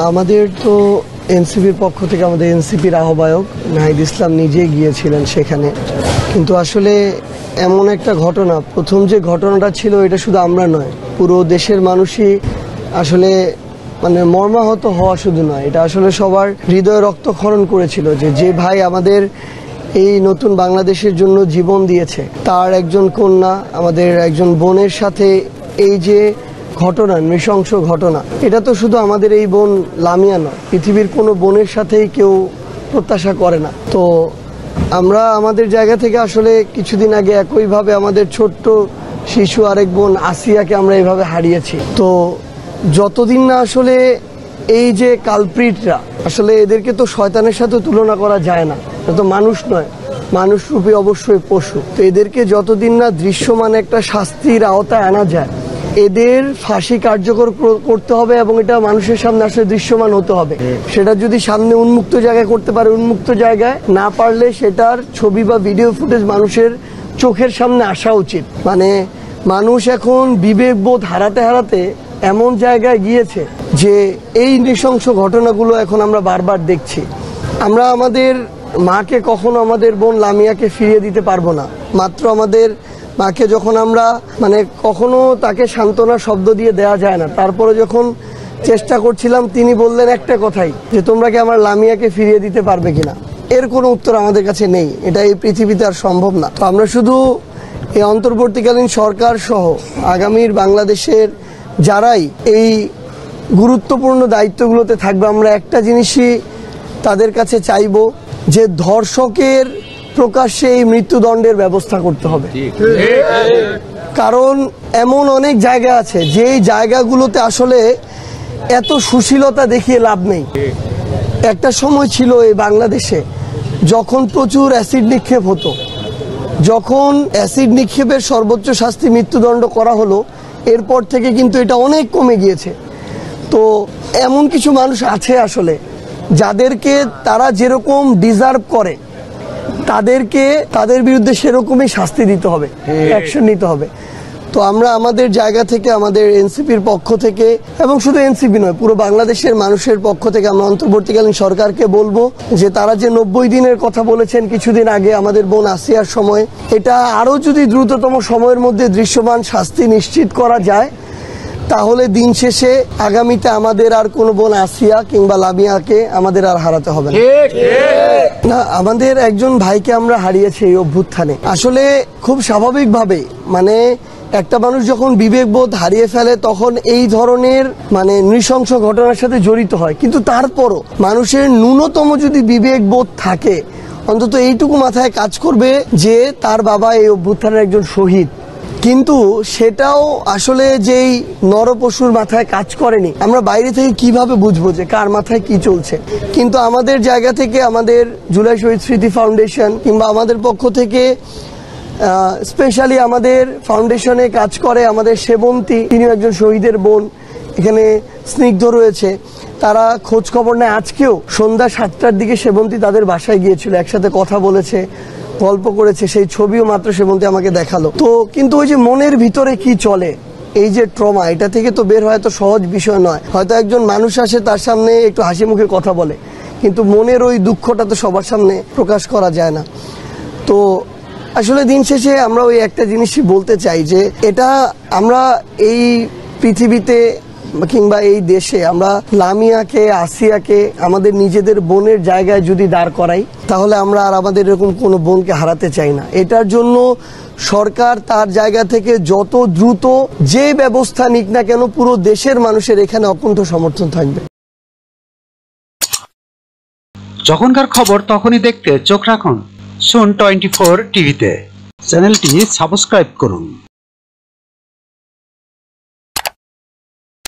আমাদের তো এনসিপির পক্ষ থেকে আমাদের এনসিপির আহ্বায়ক নাহিদ ইসলাম নিজেই গিয়েছিলেন সেখানে। কিন্তু আসলে এমন একটা ঘটনা, প্রথম যে ঘটনাটা ছিল এটা শুধু আমরা নয়, পুরো দেশের মানুষই আসলে মানে মর্মাহত হওয়া শুধু নয়, এটা আসলে সবার হৃদয়ে রক্তক্ষরণ করেছিল যে ভাই আমাদের এই নতুন বাংলাদেশের জন্য জীবন দিয়েছে, তার একজন কন্যা, আমাদের একজন বোনের সাথে এই যে ঘটনা, নৃশংস ঘটনা, এটা তো শুধু আমাদের এই বোন লামিয়া নয়, পৃথিবীর কোনো বোনের সাথেই কেউ প্রত্যাশা করে না। তো আমরা আমাদের জায়গা থেকে আসলে কিছুদিন আগে একইভাবে আমাদের ছোট্ট শিশু আরেক বোন আসিয়াকে আমরা এইভাবে হারিয়েছি। তো যতদিন না আসলে এই যে কালপ্রিটরা, আসলে এদেরকে তো শয়তানের সাথে তুলনা করা যায় না, এটা তো মানুষ নয়, মানুষরূপী অবশ্যই পশু। তো এদেরকে যতদিন না দৃশ্যমান একটা শাস্তির আওতায় আনা যায়, এদের ফাঁসি কার্যকর করতে হবে এবং এটা মানুষের সামনে আসলে দৃশ্যমান হতে হবে। সেটা যদি সামনে উন্মুক্ত জায়গায় করতে পারে উন্মুক্ত জায়গায়, না পারলে সেটার ছবি বা ভিডিও ফুটেজ মানুষের চোখের সামনে আসা উচিত। মানে মানুষ এখন বিবেকবোধ হারাতে হারাতে এমন জায়গায় গিয়েছে যে এই নৃশংস ঘটনাগুলো এখন আমরা বারবার দেখছি। আমরা আমাদের মাকে কখনো আমাদের বোন লামিয়াকে ফিরিয়ে দিতে পারবো না। মাত্র আমাদের মাকে যখন আমরা মানে কখনো তাকে সান্ত্বনা শব্দ দিয়ে দেওয়া যায় না, তারপরে যখন চেষ্টা করছিলাম তিনি বললেন একটা কথাই, যে তোমরা কি আমার লামিয়াকে ফিরিয়ে দিতে পারবে কিনা। এর কোনো উত্তর আমাদের কাছে নেই, এটা এই পৃথিবীতে আর সম্ভব না। তো আমরা শুধু এই অন্তর্বর্তীকালীন সরকার সহ আগামীর বাংলাদেশের যারাই এই গুরুত্বপূর্ণ দায়িত্বগুলোতে থাকবে, আমরা একটা জিনিসই তাদের কাছে চাইব, যে ধর্ষকের প্রকাশ্যে এই মৃত্যুদণ্ডের ব্যবস্থা করতে হবে। কারণ এমন অনেক জায়গা আছে যেই জায়গাগুলোতে আসলে এত সুশীলতা দেখিয়ে লাভ নেই। একটা সময় ছিল এই বাংলাদেশে যখন প্রচুর অ্যাসিড নিক্ষেপ হতো, যখন অ্যাসিড নিক্ষেপের সর্বোচ্চ শাস্তি মৃত্যুদণ্ড করা হলো, এরপর থেকে কিন্তু এটা অনেক কমে গিয়েছে। তো এমন কিছু মানুষ আছে আসলে যাদেরকে তারা যেরকম ডিজার্ভ করে তাদেরকে তাদের বিরুদ্ধে সেরকমই শাস্তি দিতে হবে, অ্যাকশন নিতে হবে। তো আমরা আমাদের জায়গা থেকে আমাদের এনসিপির পক্ষ থেকে, এবং শুধু এনসিপি নয় পুরো বাংলাদেশের মানুষের পক্ষ থেকে আমরা অন্তর্বর্তীকালীন সরকারকে বলবো যে তারা যে 90 দিনের কথা বলেছেন কিছুদিন আগে আমাদের বোন আসিয়ার সময়, এটা আরও যদি দ্রুততম সময়ের মধ্যে দৃশ্যমান শাস্তি নিশ্চিত করা যায়, তাহলে দিন শেষে আগামীতে আমাদের আর কোনো বোন আসিয়া কিংবা লামিয়াকে আমাদের আর হারাতে হবে না। আমাদের একজন ভাইকে আমরা হারিয়েছি এই অভ্যুত্থানে। আসলে খুব স্বাভাবিকভাবে মানে একটা মানুষ যখন বিবেকবোধ হারিয়ে ফেলে তখন এই ধরনের মানে নৃশংস ঘটনার সাথে জড়িত হয়। কিন্তু তারপরও মানুষের ন্যূনতম যদি বিবেকবোধ থাকে, অন্তত এইটুকু মাথায় কাজ করবে যে তার বাবা এই অভ্যুত্থানের একজন শহীদ। কিন্তু সেটাও আসলে যেই নরপশুর মাথায় কাজ করেনি, আমরা বাইরে থেকে কিভাবে বুঝবো যে কার মাথায় কি চলছে। কিন্তু আমাদের জায়গা থেকে আমাদের জুলাই শহীদ স্মৃতি ফাউন্ডেশন কিংবা আমাদের পক্ষ থেকে স্পেশালি আমাদের ফাউন্ডেশনে কাজ করে আমাদের সেবন্তী, তিনিও একজন শহীদের বোন, এখানে স্নিগ্ধ রয়েছে, তারা খোঁজ খবর নেয়। আজকেও সন্ধ্যা 7টার দিকে সেবন্তী তাদের বাসায় গিয়েছিল, একসাথে কথা বলেছে, গল্প করেছে, সেই ছবিও মাত্র সেবন্তী আমাকে দেখালো। তো কিন্তু ওই যে মনের ভিতরে কি চলে, এই যে ট্রমা, এটা থেকে তো বের হওয়া তো সহজ বিষয় নয়। হয়তো একজন মানুষ আসে তার সামনে একটু হাসি মুখে কথা বলে, কিন্তু মনের ওই দুঃখটা তো সবার সামনে প্রকাশ করা যায় না। তো আসলে দিন শেষে আমরা ওই একটা জিনিসই বলতে চাই যে এটা আমরা এই পৃথিবীতে কিংবা এই দেশে আমরা লামিয়াকে, আসিয়াকে আমাদের নিজেদের বোনের জায়গায় যদি দাঁড় করাই, তাহলে আমরা আর আমাদের এরকম কোনো বোনকে হারাতে চাই না। এটার জন্য সরকার তার জায়গা থেকে যত দ্রুত যে ব্যবস্থা নিক না কেন, পুরো দেশের মানুষের এখানে অকুণ্ঠ সমর্থন থাকবে। যখনকার খবর তখনই দেখতে চোখ রাখুন সুন 24 টিভিতে। চ্যানেলটি সাবস্ক্রাইব করুন।